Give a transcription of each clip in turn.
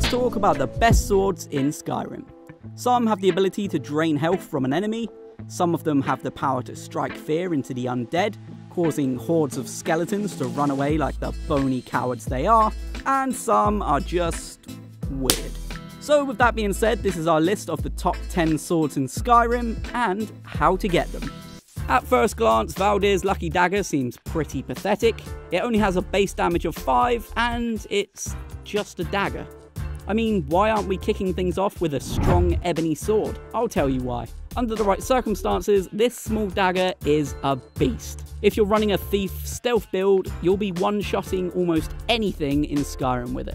let's talk about the best swords in Skyrim. Some have the ability to drain health from an enemy, some of them have the power to strike fear into the undead, causing hordes of skeletons to run away like the bony cowards they are, and some are just weird. So with that being said, this is our list of the top 10 swords in Skyrim and how to get them. At first glance, Valdez Lucky Dagger seems pretty pathetic. It only has a base damage of 5 and it's just a dagger. I mean, why aren't we kicking things off with a strong ebony sword? I'll tell you why. Under the right circumstances, this small dagger is a beast. If you're running a thief stealth build, you'll be one-shotting almost anything in Skyrim with it.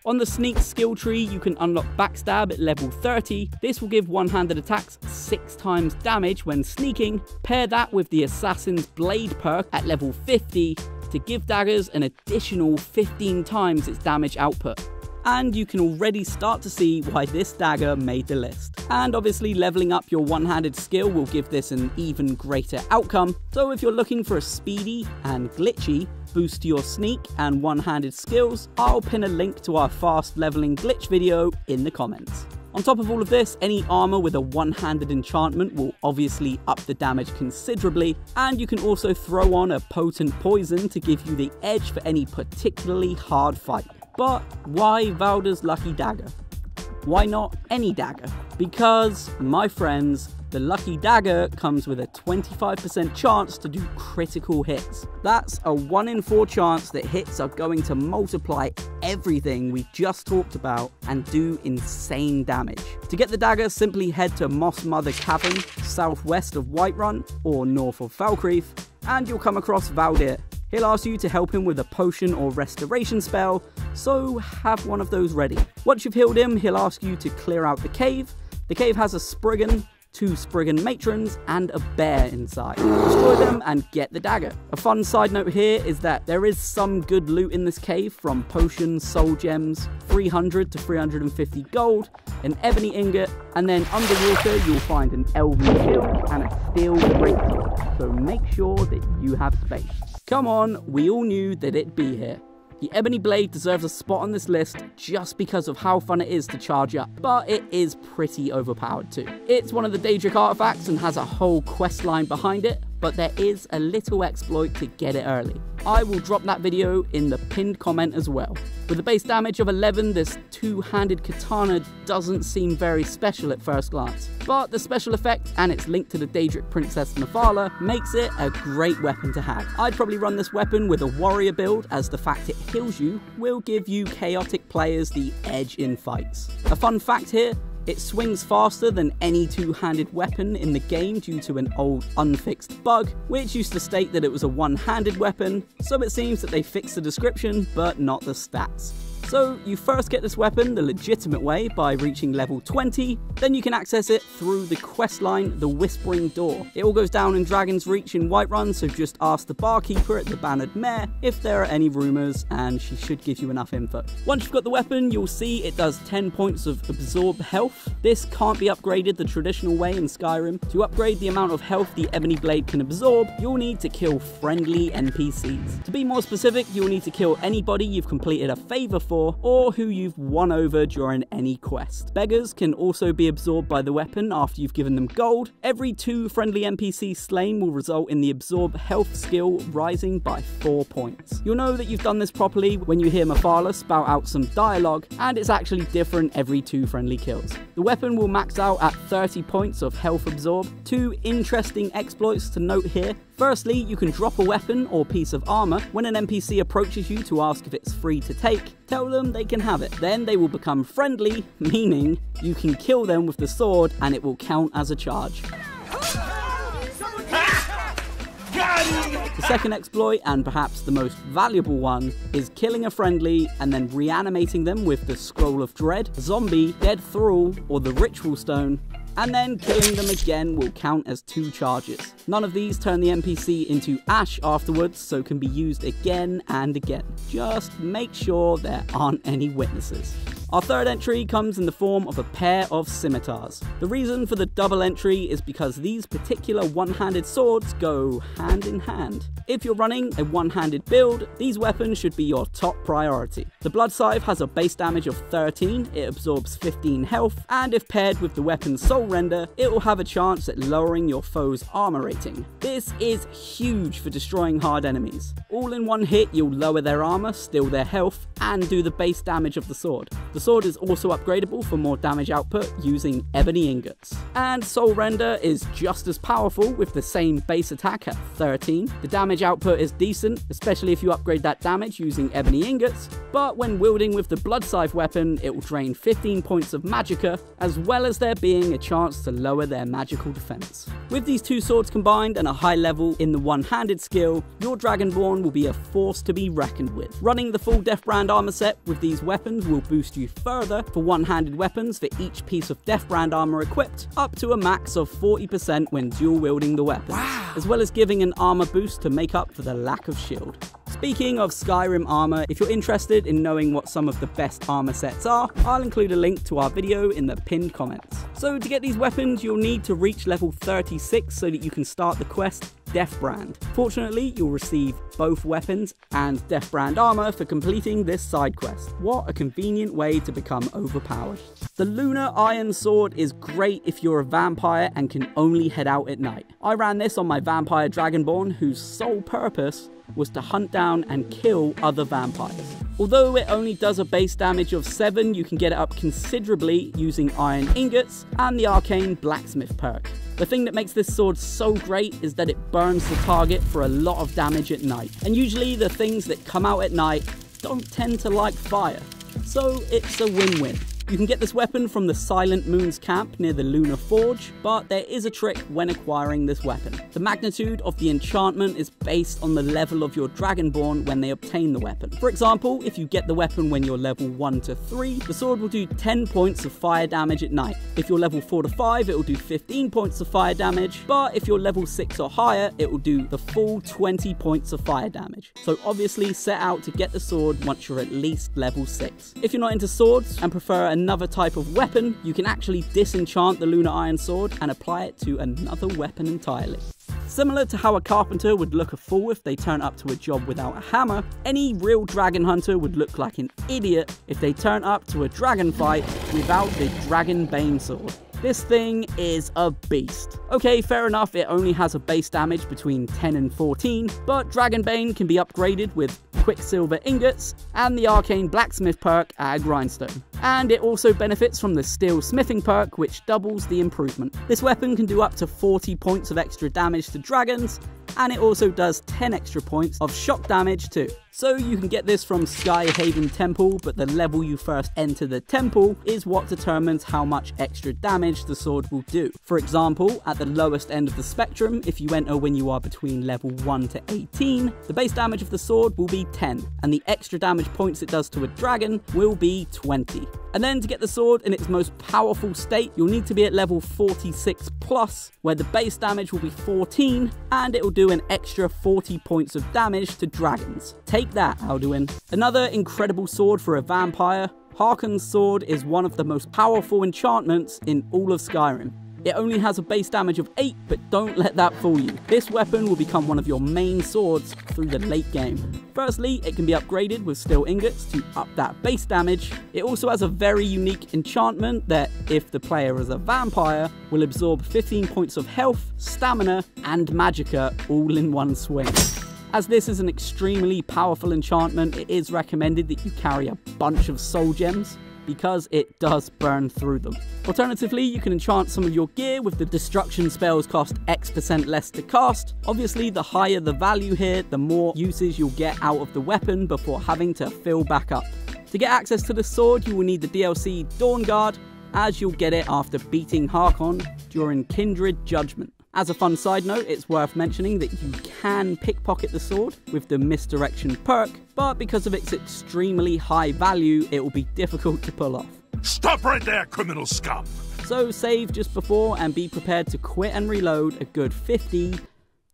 On the sneak skill tree, you can unlock backstab at level 30. This will give one-handed attacks 6 times damage when sneaking. Pair that with the assassin's blade perk at level 50 to give daggers an additional 15 times its damage output. And you can already start to see why this dagger made the list. And obviously leveling up your one-handed skill will give this an even greater outcome. So if you're looking for a speedy and glitchy boost to your sneak and one-handed skills, I'll pin a link to our fast leveling glitch video in the comments. On top of all of this, any armor with a one-handed enchantment will obviously up the damage considerably, and you can also throw on a potent poison to give you the edge for any particularly hard fight. But why Valdez Lucky Dagger? Why not any dagger? Because, my friends, the Lucky Dagger comes with a 25% chance to do critical hits. That's a 1 in 4 chance that hits are going to multiply everything we just talked about and do insane damage. To get the dagger, simply head to Moss Mother Cavern, southwest of Whiterun, or north of Falkreath, and you'll come across Valdez. He'll ask you to help him with a potion or restoration spell, so have one of those ready. Once you've healed him, he'll ask you to clear out the cave. The cave has a Spriggan, 2 Spriggan matrons, and a bear inside. Destroy them and get the dagger. A fun side note here is that there is some good loot in this cave, from potions, soul gems, 300 to 350 gold, an ebony ingot, and then underwater you'll find an elven shield and a steel greatsword, so make sure that you have space. Come on, we all knew that it'd be here. The Ebony Blade deserves a spot on this list just because of how fun it is to charge up, but it is pretty overpowered too. It's one of the Daedric artifacts and has a whole quest line behind it, but there is a little exploit to get it early. I will drop that video in the pinned comment as well. With a base damage of 11, this two-handed katana doesn't seem very special at first glance, but the special effect and its link to the Daedric Princess Nephala makes it a great weapon to have. I'd probably run this weapon with a warrior build, as the fact it heals you will give you chaotic players the edge in fights. A fun fact here, it swings faster than any two-handed weapon in the game due to an old unfixed bug, which used to state that it was a one-handed weapon, so it seems that they fixed the description but not the stats. So you first get this weapon the legitimate way by reaching level 20, then you can access it through the questline The Whispering Door. It all goes down in Dragon's Reach in Whiterun, so just ask the barkeeper at the Bannered Mare if there are any rumours, and she should give you enough info. Once you've got the weapon, you'll see it does 10 points of absorb health. This can't be upgraded the traditional way in Skyrim. To upgrade the amount of health the Ebony Blade can absorb, you'll need to kill friendly NPCs. To be more specific, you'll need to kill anybody you've completed a favour for, or who you've won over during any quest. Beggars can also be absorbed by the weapon after you've given them gold. Every 2 friendly NPCs slain will result in the absorb health skill rising by 4 points. You'll know that you've done this properly when you hear Nephala spout out some dialogue, and it's actually different every 2 friendly kills. The weapon will max out at 30 points of health absorb. 2 interesting exploits to note here. Firstly, you can drop a weapon or piece of armor when an NPC approaches you to ask if it's free to take. Tell them they can have it. Then they will become friendly, meaning you can kill them with the sword and it will count as a charge. The second exploit, and perhaps the most valuable one, is killing a friendly and then reanimating them with the Scroll of Dread, Zombie, Dead Thrall, or the Ritual Stone, and then killing them again will count as 2 charges. None of these turn the NPC into ash afterwards, so can be used again and again. Just make sure there aren't any witnesses. Our third entry comes in the form of a pair of Scimitars. The reason for the double entry is because these particular one-handed swords go hand in hand. If you're running a one-handed build, these weapons should be your top priority. The Blood Scythe has a base damage of 13, it absorbs 15 health, and if paired with the weapon's Soul Render, it will have a chance at lowering your foe's armor rating. This is huge for destroying hard enemies. All in one hit, you'll lower their armor, steal their health, and do the base damage of the sword. The sword is also upgradable for more damage output using ebony ingots. And Soul Render is just as powerful with the same base attack at 13. The damage output is decent, especially if you upgrade that damage using ebony ingots, but when wielding with the Blood Scythe weapon, it will drain 15 points of magicka, as well as there being a chance to lower their magical defense. With these two swords combined and a high level in the one-handed skill, your Dragonborn will be a force to be reckoned with. Running the full Deathbrand armor set with these weapons will boost you further for one-handed weapons for each piece of Deathbrand armor equipped, up to a max of 40% when dual wielding the weapons, as well as giving an armor boost to make up for the lack of shield. Speaking of Skyrim armor, if you're interested in knowing what some of the best armor sets are, I'll include a link to our video in the pinned comments. So to get these weapons, you'll need to reach level 36 so that you can start the quest Deathbrand. Fortunately, you'll receive both weapons and Deathbrand armor for completing this side quest. What a convenient way to become overpowered. The Lunar Iron Sword is great if you're a vampire and can only head out at night. I ran this on my vampire Dragonborn, whose sole purpose was to hunt down and kill other vampires. Although it only does a base damage of 7, you can get it up considerably using iron ingots and the arcane blacksmith perk. The thing that makes this sword so great is that it burns the target for a lot of damage at night, and usually the things that come out at night don't tend to like fire, so it's a win-win. You can get this weapon from the Silent Moon's camp near the Lunar Forge, but there is a trick when acquiring this weapon. The magnitude of the enchantment is based on the level of your Dragonborn when they obtain the weapon. For example, if you get the weapon when you're level 1 to 3, the sword will do 10 points of fire damage at night. If you're level 4 to 5, it will do 15 points of fire damage, but if you're level 6 or higher, it will do the full 20 points of fire damage. So obviously set out to get the sword once you're at least level 6. If you're not into swords and prefer another type of weapon, you can actually disenchant the Lunar Iron Sword and apply it to another weapon entirely. Similar to how a carpenter would look a fool if they turn up to a job without a hammer, any real dragon hunter would look like an idiot if they turn up to a dragon fight without the Dragon Bane sword. This thing is a beast. Okay, fair enough, it only has a base damage between 10 and 14, but Dragon Bane can be upgraded with Quicksilver ingots and the arcane blacksmith perk at a grindstone. And it also benefits from the steel smithing perk, which doubles the improvement. This weapon can do up to 40 points of extra damage to dragons, and it also does 10 extra points of shock damage too. So you can get this from Skyhaven Temple, but the level you first enter the temple is what determines how much extra damage the sword will do. For example, at the lowest end of the spectrum, if you enter when you are between level 1 to 18, the base damage of the sword will be 10, and the extra damage points it does to a dragon will be 20. And then to get the sword in its most powerful state, you'll need to be at level 46 plus, where the base damage will be 14, and it will do an extra 40 points of damage to dragons. Take that, Alduin. Another incredible sword for a vampire, Harkon's Sword is one of the most powerful enchantments in all of Skyrim. It only has a base damage of 8, but don't let that fool you. This weapon will become one of your main swords through the late game. Firstly, it can be upgraded with steel ingots to up that base damage. It also has a very unique enchantment that, if the player is a vampire, will absorb 15 points of health, stamina, and magicka all in one swing. As this is an extremely powerful enchantment, it is recommended that you carry a bunch of soul gems, because it does burn through them. Alternatively, you can enchant some of your gear with the destruction spells cost X% less to cast. Obviously, the higher the value here, the more uses you'll get out of the weapon before having to fill back up. To get access to the sword, you will need the DLC Dawnguard, as you'll get it after beating Harkon during Kindred Judgment. As a fun side note, it's worth mentioning that you can pickpocket the sword with the misdirection perk, but because of its extremely high value, it will be difficult to pull off. Stop right there, criminal scum! So save just before and be prepared to quit and reload a good 50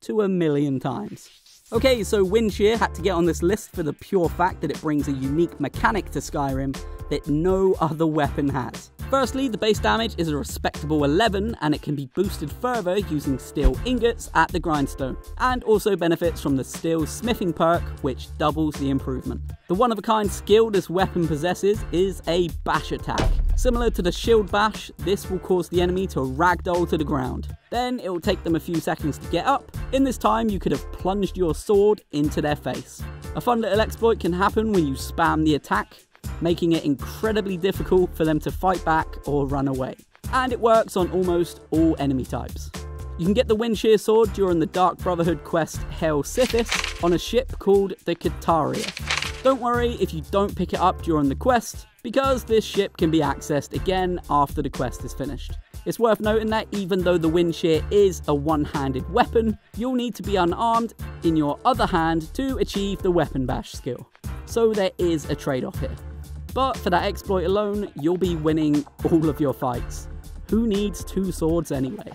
to 1,000,000 times. Okay, so Windshear had to get on this list for the pure fact that it brings a unique mechanic to Skyrim that no other weapon has. Firstly, the base damage is a respectable 11 and it can be boosted further using steel ingots at the grindstone, and also benefits from the steel smithing perk, which doubles the improvement. The one-of-a-kind skill this weapon possesses is a bash attack. Similar to the shield bash, this will cause the enemy to ragdoll to the ground. Then it will take them a few seconds to get up. In this time, you could have plunged your sword into their face. A fun little exploit can happen when you spam the attack, making it incredibly difficult for them to fight back or run away. And it works on almost all enemy types. You can get the Windshear Sword during the Dark Brotherhood quest Hail Sithis on a ship called the Kataria. Don't worry if you don't pick it up during the quest, because this ship can be accessed again after the quest is finished. It's worth noting that even though the Windshear is a one-handed weapon, you'll need to be unarmed in your other hand to achieve the weapon bash skill. So there is a trade-off here. But for that exploit alone, you'll be winning all of your fights. Who needs two swords anyway?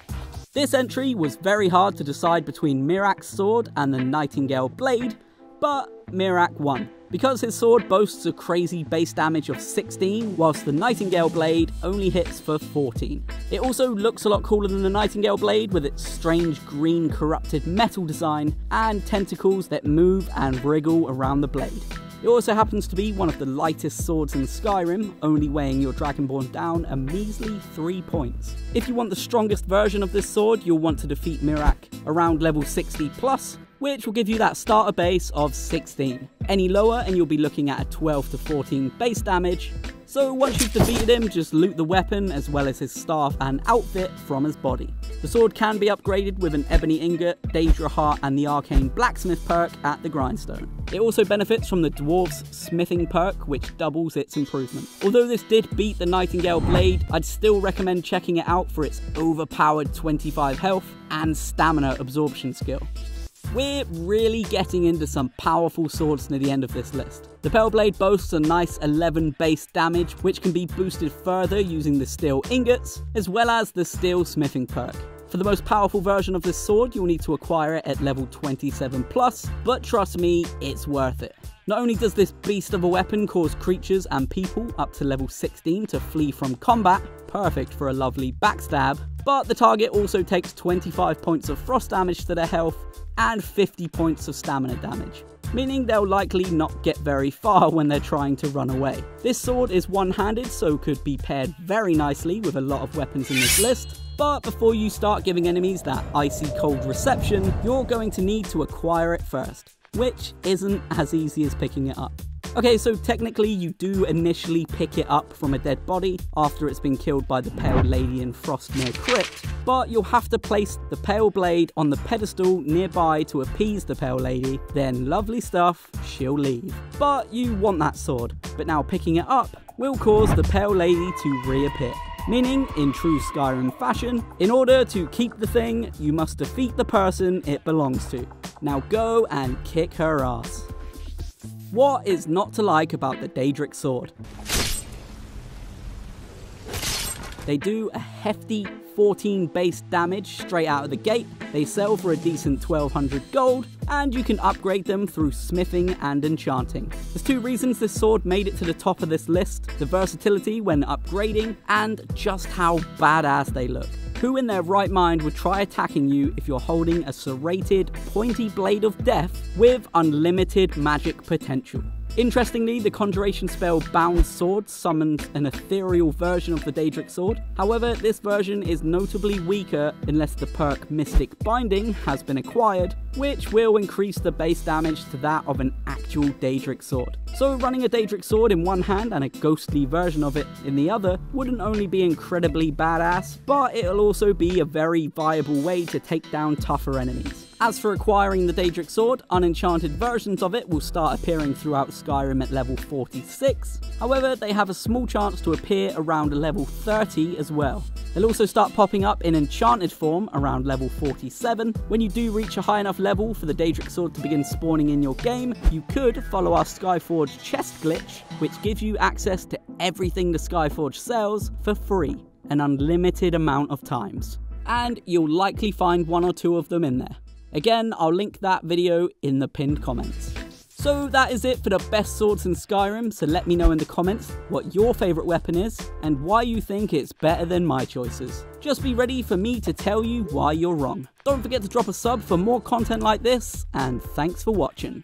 This entry was very hard to decide between Mireks Sword and the Nightingale Blade, but Mirek won, because his sword boasts a crazy base damage of 16, whilst the Nightingale Blade only hits for 14. It also looks a lot cooler than the Nightingale Blade, with its strange green corrupted metal design and tentacles that move and wriggle around the blade. It also happens to be one of the lightest swords in Skyrim, only weighing your Dragonborn down a measly 3 points. If you want the strongest version of this sword, you'll want to defeat Mirek around level 60 plus, which will give you that starter base of 16. Any lower and you'll be looking at a 12 to 14 base damage. So once you've defeated him, just loot the weapon as well as his staff and outfit from his body. The sword can be upgraded with an Ebony Ingot, Daedra Heart and the Arcane Blacksmith perk at the grindstone. It also benefits from the Dwarf's Smithing perk, which doubles its improvement. Although this did beat the Nightingale Blade, I'd still recommend checking it out for its overpowered 25 health and stamina absorption skill. We're really getting into some powerful swords near the end of this list. The Pale Blade boasts a nice 11 base damage, which can be boosted further using the steel ingots, as well as the steel smithing perk. For the most powerful version of this sword, you'll need to acquire it at level 27 plus, but trust me, it's worth it. Not only does this beast of a weapon cause creatures and people up to level 16 to flee from combat, perfect for a lovely backstab, but the target also takes 25 points of frost damage to their health and 50 points of stamina damage, meaning they'll likely not get very far when they're trying to run away. This sword is one-handed, so could be paired very nicely with a lot of weapons in this list, but before you start giving enemies that icy cold reception, you're going to need to acquire it first, which isn't as easy as picking it up. Okay, so technically you do initially pick it up from a dead body after it's been killed by the Pale Lady in Frostmere Crypt, but you'll have to place the Pale Blade on the pedestal nearby to appease the Pale Lady, then lovely stuff, she'll leave. But you want that sword, but now picking it up will cause the Pale Lady to reappear. Meaning, in true Skyrim fashion, in order to keep the thing, you must defeat the person it belongs to. Now go and kick her ass. What is not to like about the Daedric Sword? They do a hefty 14 base damage straight out of the gate, they sell for a decent 1200 gold, and you can upgrade them through smithing and enchanting. There's two reasons this sword made it to the top of this list: the versatility when upgrading, and just how badass they look. Who in their right mind would try attacking you if you're holding a serrated, pointy blade of death with unlimited magic potential? Interestingly, the conjuration spell Bound Sword summons an ethereal version of the Daedric Sword. However, this version is notably weaker unless the perk Mystic Binding has been acquired, which will increase the base damage to that of an actual Daedric Sword. So running a Daedric Sword in one hand and a ghostly version of it in the other wouldn't only be incredibly badass, but it'll also be a very viable way to take down tougher enemies. As for acquiring the Daedric Sword, unenchanted versions of it will start appearing throughout Skyrim at level 46, however they have a small chance to appear around level 30 as well. They'll also start popping up in enchanted form around level 47. When you do reach a high enough level for the Daedric Sword to begin spawning in your game, you could follow our Skyforge chest glitch, which gives you access to everything the Skyforge sells for free, an unlimited amount of times. And you'll likely find one or two of them in there. Again, I'll link that video in the pinned comments. So that is it for the best swords in Skyrim, so let me know in the comments what your favourite weapon is and why you think it's better than my choices. Just be ready for me to tell you why you're wrong. Don't forget to drop a sub for more content like this, and thanks for watching.